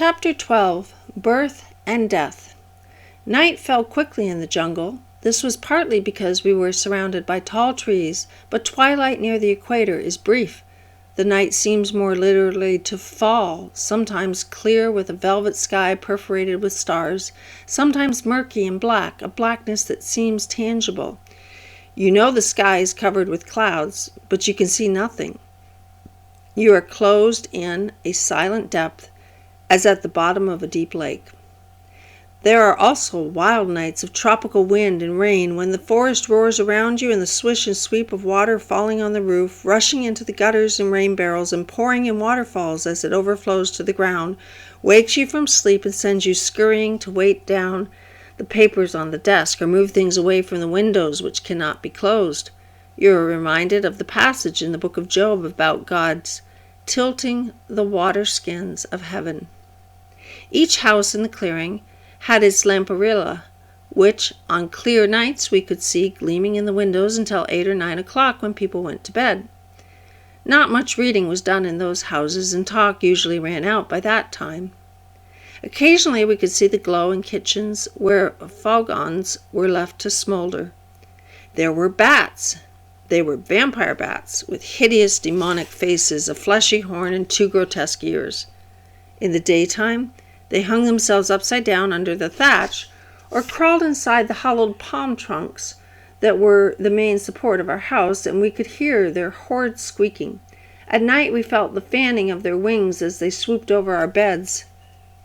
Chapter 12. Birth and Death. Night fell quickly in the jungle. This was partly because we were surrounded by tall trees, but twilight near the equator is brief. The night seems more literally to fall, sometimes clear with a velvet sky perforated with stars, sometimes murky and black, a blackness that seems tangible. You know the sky is covered with clouds, but you can see nothing. You are closed in a silent depth, as at the bottom of a deep lake. There are also wild nights of tropical wind and rain when the forest roars around you and the swish and sweep of water falling on the roof, rushing into the gutters and rain barrels and pouring in waterfalls as it overflows to the ground, wakes you from sleep and sends you scurrying to weight down the papers on the desk or move things away from the windows which cannot be closed. You are reminded of the passage in the book of Job about God's tilting the water skins of heaven. Each house in the clearing had its lamparilla, which on clear nights we could see gleaming in the windows until 8 or 9 o'clock when people went to bed. Not much reading was done in those houses, and talk usually ran out by that time. Occasionally we could see the glow in kitchens where fogons were left to smolder. There were bats. They were vampire bats, with hideous demonic faces, a fleshy horn, and 2 grotesque ears. In the daytime, they hung themselves upside down under the thatch, or crawled inside the hollowed palm trunks that were the main support of our house, and we could hear their horrid squeaking. At night we felt the fanning of their wings as they swooped over our beds.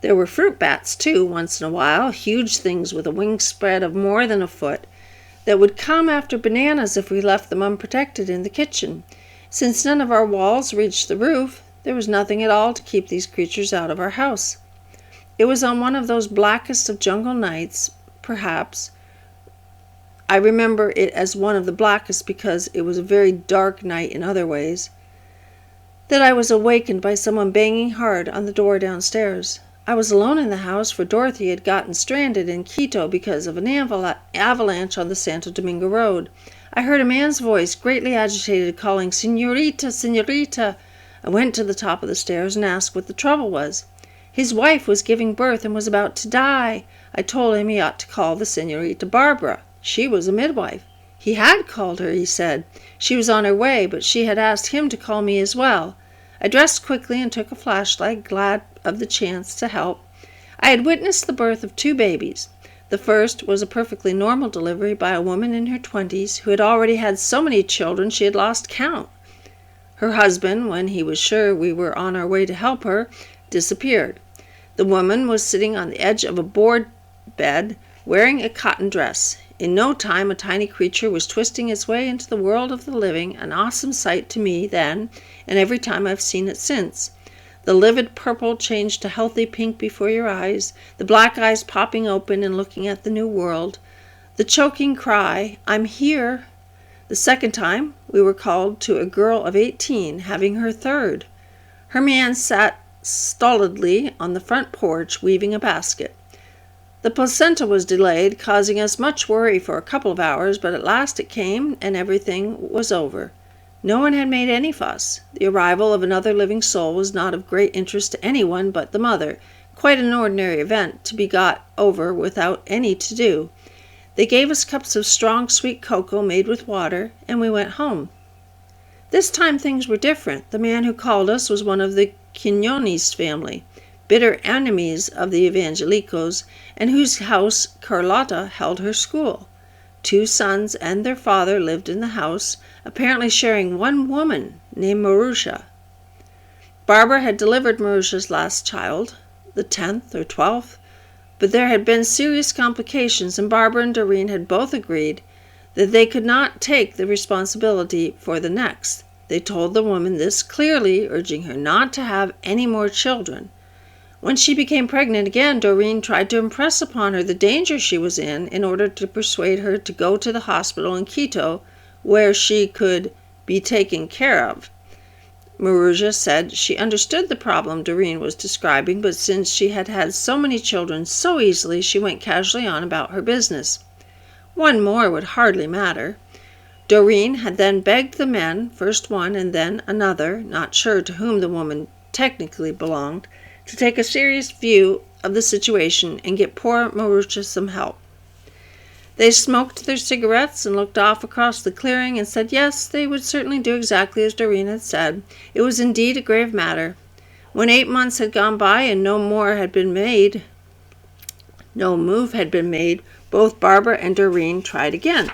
There were fruit bats, too, once in a while, huge things with a wingspread of more than a foot, that would come after bananas if we left them unprotected in the kitchen. Since none of our walls reached the roof, there was nothing at all to keep these creatures out of our house. It was on one of those blackest of jungle nights, perhaps. I remember it as one of the blackest because it was a very dark night in other ways, that I was awakened by someone banging hard on the door downstairs. I was alone in the house, for Dorothy had gotten stranded in Quito because of an avalanche on the Santo Domingo Road. I heard a man's voice, greatly agitated, calling, "Señorita, señorita." I went to the top of the stairs and asked what the trouble was. His wife was giving birth and was about to die. I told him he ought to call the Señorita Barbara. She was a midwife. He had called her, he said. She was on her way, but she had asked him to call me as well. I dressed quickly and took a flashlight, glad of the chance to help. I had witnessed the birth of 2 babies. The first was a perfectly normal delivery by a woman in her 20s who had already had so many children she had lost count. Her husband, when he was sure we were on our way to help her, disappeared. The woman was sitting on the edge of a board bed, wearing a cotton dress. In no time, a tiny creature was twisting its way into the world of the living, an awesome sight to me then, and every time I've seen it since. The livid purple changed to healthy pink before your eyes, the black eyes popping open and looking at the new world. The choking cry, "I'm here!" The second time, we were called to a girl of 18, having her third. Her man sat stolidly on the front porch, weaving a basket. The placenta was delayed, causing us much worry for a couple of hours, but at last it came, and everything was over. No one had made any fuss. The arrival of another living soul was not of great interest to anyone but the mother, quite an ordinary event to be got over without any to-do. They gave us cups of strong, sweet cocoa made with water, and we went home. This time things were different. The man who called us was one of the Quinones family, bitter enemies of the Evangelicos, and whose house Carlotta held her school. 2 sons and their father lived in the house, apparently sharing one woman named Marusha. Barbara had delivered Marusha's last child, the 10th or 12th, but there had been serious complications, and Barbara and Doreen had both agreed that they could not take the responsibility for the next. They told the woman this clearly, urging her not to have any more children. When she became pregnant again, Doreen tried to impress upon her the danger she was in order to persuade her to go to the hospital in Quito, where she could be taken care of. Marusha said she understood the problem Doreen was describing, but since she had had so many children so easily, she went casually on about her business. One more would hardly matter. Doreen had then begged the men, first one and then another, not sure to whom the woman technically belonged, to take a serious view of the situation and get poor Marusha some help. They smoked their cigarettes and looked off across the clearing and said yes, they would certainly do exactly as Doreen had said. It was indeed a grave matter. When 8 months had gone by and no move had been made, both Barbara and Doreen tried again.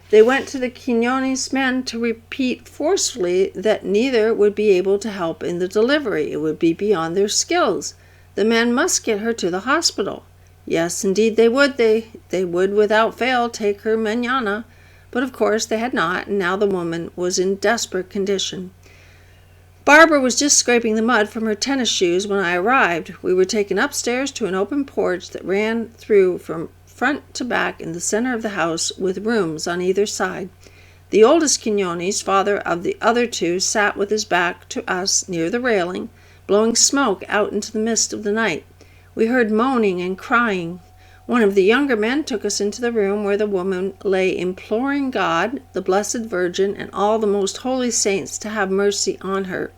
They went to the Quinones men to repeat forcefully that neither would be able to help in the delivery. It would be beyond their skills. The men must get her to the hospital. Yes, indeed they would. They would without fail take her mañana. But of course they had not, and now the woman was in desperate condition. Barbara was just scraping the mud from her tennis shoes when I arrived. We were taken upstairs to an open porch that ran through from front to back in the center of the house, with rooms on either side. The oldest Quinones, father of the other two, sat with his back to us near the railing, blowing smoke out into the mist of the night. We heard moaning and crying. One of the younger men took us into the room where the woman lay, imploring God, the Blessed Virgin, and all the most holy saints to have mercy on her.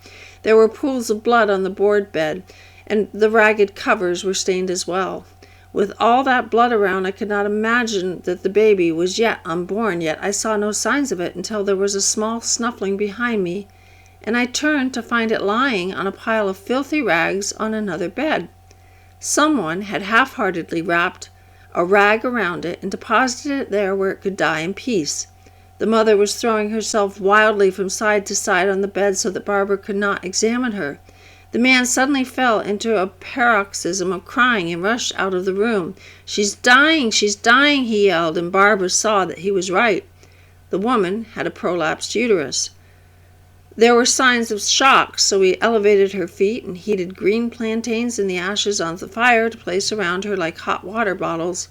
There were pools of blood on the board bed, and the ragged covers were stained as well. With all that blood around, I could not imagine that the baby was yet unborn, yet I saw no signs of it until there was a small snuffling behind me, and I turned to find it lying on a pile of filthy rags on another bed. Someone had half-heartedly wrapped a rag around it and deposited it there where it could die in peace. The mother was throwing herself wildly from side to side on the bed so that Barbara could not examine her. The man suddenly fell into a paroxysm of crying and rushed out of the room. She's dying, he yelled, and Barbara saw that he was right. The woman had a prolapsed uterus. There were signs of shock, so we elevated her feet and heated green plantains in the ashes on the fire to place around her like hot water bottles.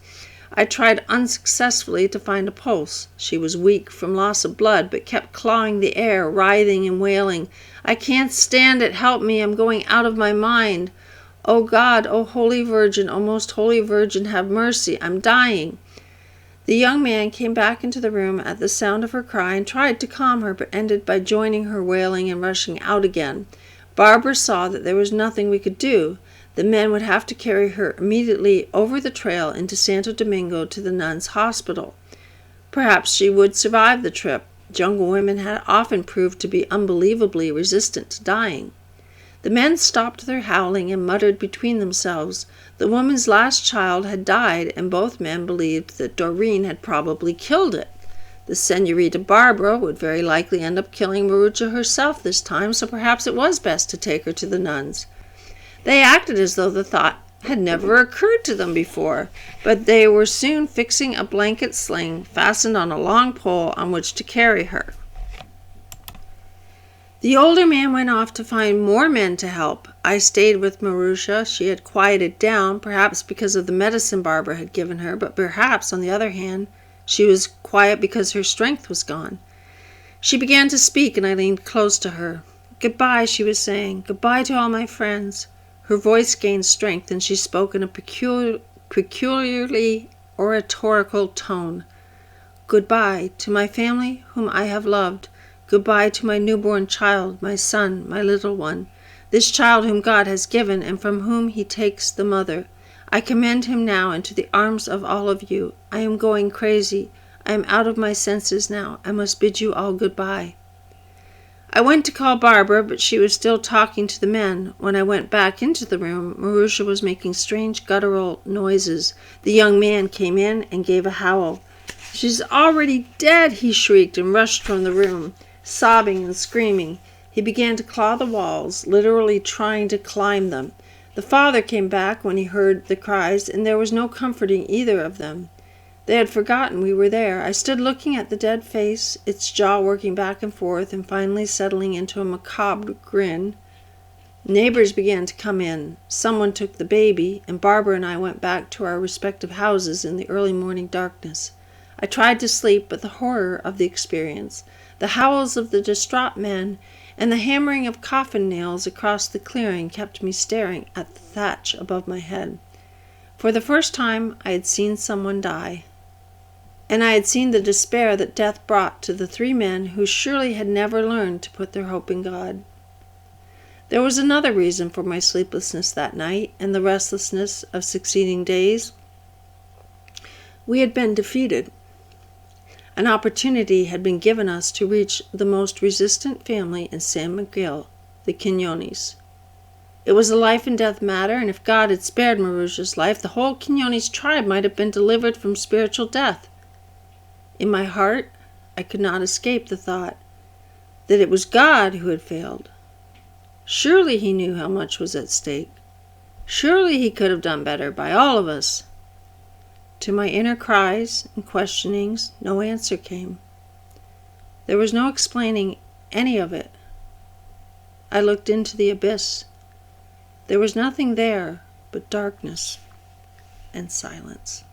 I tried unsuccessfully to find a pulse. She was weak from loss of blood, but kept clawing the air, writhing and wailing. I can't stand it. Help me. I'm going out of my mind. Oh God, oh Holy Virgin, oh Most Holy Virgin, have mercy. I'm dying. The young man came back into the room at the sound of her cry and tried to calm her, but ended by joining her wailing and rushing out again. Barbara saw that there was nothing we could do. The men would have to carry her immediately over the trail into Santo Domingo to the nuns' hospital. Perhaps she would survive the trip. Jungle women had often proved to be unbelievably resistant to dying. The men stopped their howling and muttered between themselves. The woman's last child had died, and both men believed that Doreen had probably killed it. The Senorita Barbara would very likely end up killing Marusha herself this time, so perhaps it was best to take her to the nuns. They acted as though the thought had never occurred to them before, but they were soon fixing a blanket sling fastened on a long pole on which to carry her. The older man went off to find more men to help. I stayed with Marusha. She had quieted down, perhaps because of the medicine Barbara had given her, but perhaps, on the other hand, she was quiet because her strength was gone. She began to speak, and I leaned close to her. "Goodbye," she was saying. "Goodbye to all my friends." Her voice gained strength, and she spoke in a peculiarly oratorical tone. "Goodbye to my family whom I have loved. Goodbye to my newborn child, my son, my little one. This child whom God has given and from whom he takes the mother. I commend him now into the arms of all of you. I am going crazy. I am out of my senses now. I must bid you all goodbye." I went to call Barbara, but she was still talking to the men. When I went back into the room, Marusha was making strange guttural noises. The young man came in and gave a howl. "She's already dead," he shrieked, and rushed from the room, sobbing and screaming. He began to claw the walls, literally trying to climb them. The father came back when he heard the cries, and there was no comforting either of them. They had forgotten we were there. I stood looking at the dead face, its jaw working back and forth and finally settling into a macabre grin. Neighbors began to come in. Someone took the baby, and Barbara and I went back to our respective houses in the early morning darkness. I tried to sleep, but the horror of the experience, the howls of the distraught men, and the hammering of coffin nails across the clearing kept me staring at the thatch above my head. For the first time I had seen someone die. And I had seen the despair that death brought to the three men who surely had never learned to put their hope in God. There was another reason for my sleeplessness that night and the restlessness of succeeding days. We had been defeated. An opportunity had been given us to reach the most resistant family in San Miguel, the Quinones. It was a life and death matter, and if God had spared Marusha's life, the whole Quinones tribe might have been delivered from spiritual death. In my heart, I could not escape the thought that it was God who had failed. Surely he knew how much was at stake. Surely he could have done better by all of us. To my inner cries and questionings, no answer came. There was no explaining any of it. I looked into the abyss. There was nothing there but darkness and silence.